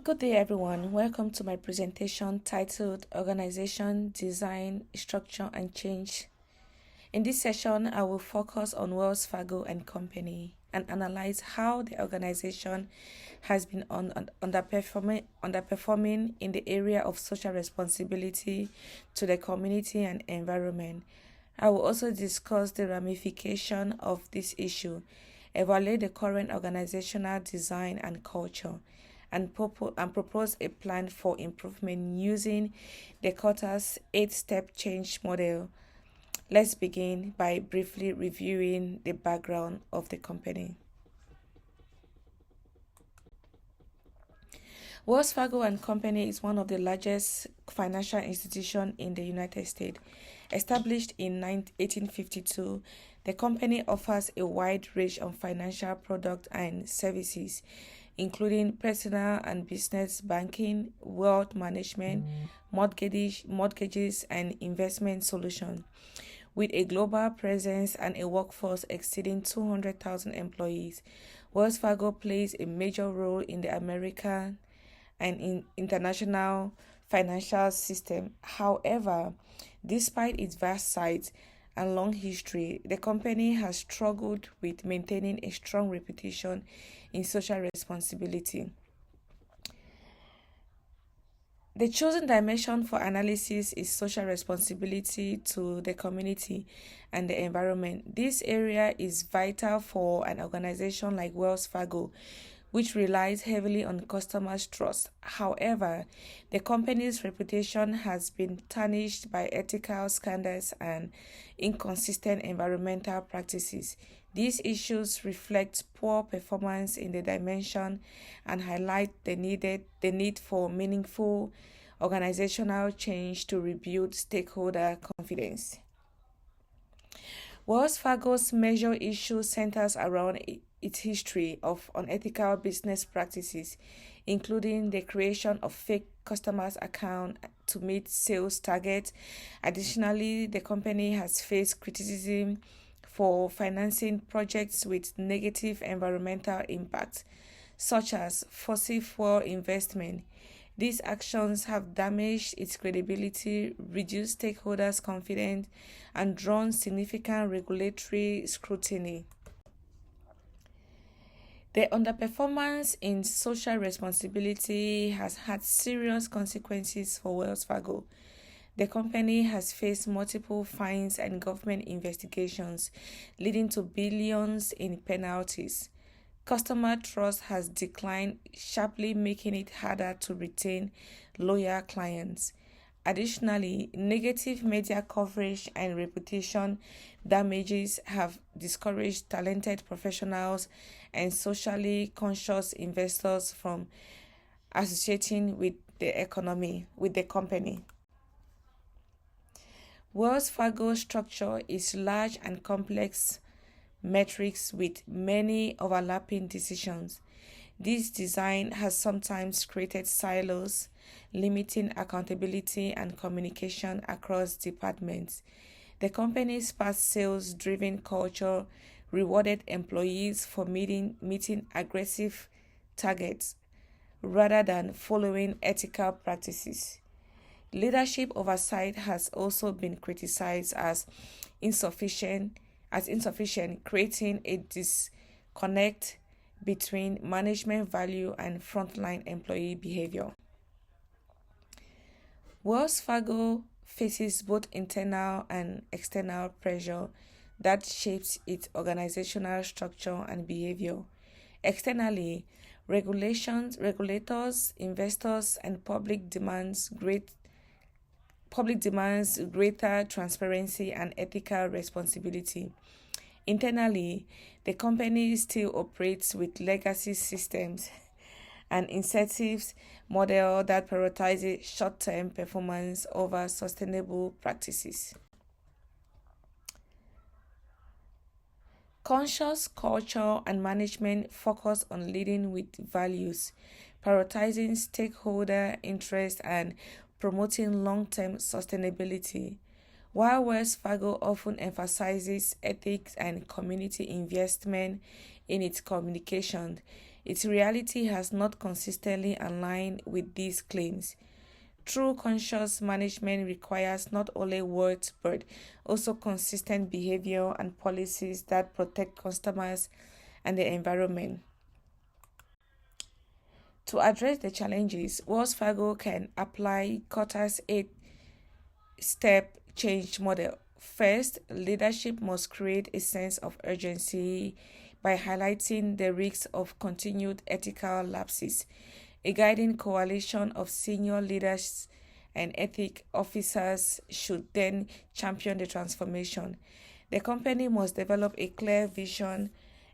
Good day, everyone. Welcome to my presentation titled Organization, Design, Structure, and Change. In this session, I will focus on Wells Fargo and Company and analyze how the organization has been underperforming in the area of social responsibility to the community and environment. I will also discuss the ramification of this issue, evaluate the current organizational design and culture, and propose a plan for improvement using the Kotter's 8-step change model. Let's begin by briefly reviewing the background of the company. Wells Fargo and Company is one of the largest financial institutions in the United States. Established in 1852, the company offers a wide range of financial products and services, including personal and business banking, wealth management, mortgages, and investment solutions. With a global presence and a workforce exceeding 200,000 employees, Wells Fargo plays a major role in the American and in international financial system. However, despite its vast size and long history, the company has struggled with maintaining a strong reputation in social responsibility. The chosen dimension for analysis is social responsibility to the community and the environment. This area is vital for an organization like Wells Fargo, which relies heavily on customers' trust. However, the company's reputation has been tarnished by ethical scandals and inconsistent environmental practices. These issues reflect poor performance in the dimension and highlight the need for meaningful organizational change to rebuild stakeholder confidence. Wells Fargo's major issue centers around its history of unethical business practices, including the creation of fake customers' accounts to meet sales targets. Additionally, the company has faced criticism for financing projects with negative environmental impact, such as fossil fuel investment. These actions have damaged its credibility, reduced stakeholders' confidence, and drawn significant regulatory scrutiny. The underperformance in social responsibility has had serious consequences for Wells Fargo. The company has faced multiple fines and government investigations, leading to billions in penalties. Customer trust has declined sharply, making it harder to retain loyal clients. Additionally, negative media coverage and reputation damages have discouraged talented professionals and socially conscious investors from associating with the company. Wells Fargo's structure is large and complex metrics with many overlapping decisions. This design has sometimes created silos, limiting accountability and communication across departments. The company's past sales-driven culture rewarded employees for meeting aggressive targets rather than following ethical practices. Leadership oversight has also been criticized as insufficient, creating a disconnect between management value and frontline employee behavior. Wells Fargo faces both internal and external pressure that shapes its organizational structure and behavior. Externally, regulators, investors, and public demands greater transparency and ethical responsibility. Internally, the company still operates with legacy systems and incentives model that prioritizes short-term performance over sustainable practices. Conscious culture and management focus on leading with values, prioritizing stakeholder interest, and promoting long-term sustainability. While Wells Fargo often emphasizes ethics and community investment in its communication, its reality has not consistently aligned with these claims. True conscious management requires not only words but also consistent behavior and policies that protect customers and the environment. To address the challenges, Wells Fargo can apply Kotter's 8-step change model. First, leadership must create a sense of urgency by highlighting the risks of continued ethical lapses. A guiding coalition of senior leaders and ethic officers should then champion the transformation. The company must develop a clear vision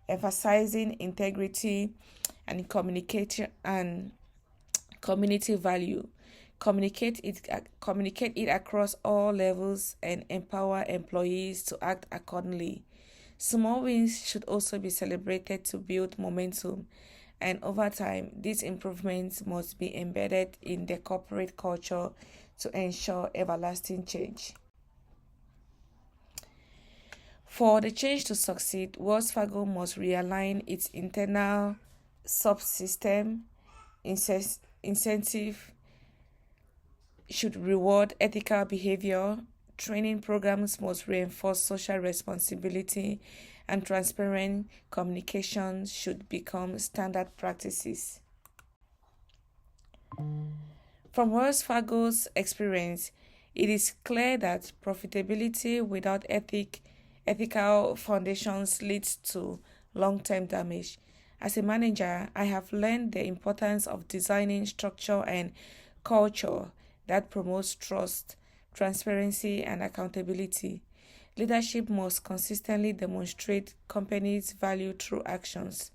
emphasizing integrity and communication and community value. Communicate it across all levels and empower employees to act accordingly. Small wins should also be celebrated to build momentum, and over time, these improvements must be embedded in the corporate culture to ensure everlasting change. For the change to succeed, Wells Fargo must realign its internal subsystem. Incentive should reward ethical behavior. Training programs must reinforce social responsibility, and transparent communication should become standard practices. From Wells Fargo's experience, it is clear that profitability without ethical foundations leads to long-term damage. As a manager, I have learned the importance of designing structure and culture that promotes trust, transparency, and accountability. Leadership must consistently demonstrate companies' value through actions.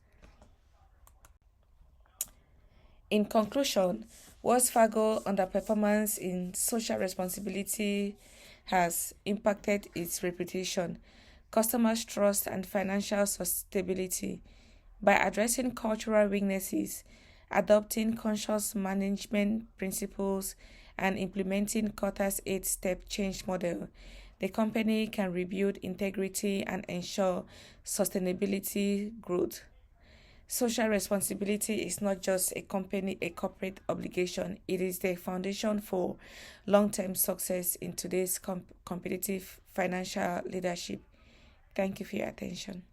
In conclusion, Wells Fargo underperformance in social responsibility has impacted its reputation, customers' trust, and financial sustainability. By addressing cultural weaknesses, adopting conscious management principles, and implementing Kotter's 8-step change model, the company can rebuild integrity and ensure sustainability growth. Social responsibility is not just a corporate obligation. It is the foundation for long-term success in today's competitive financial leadership. Thank you for your attention.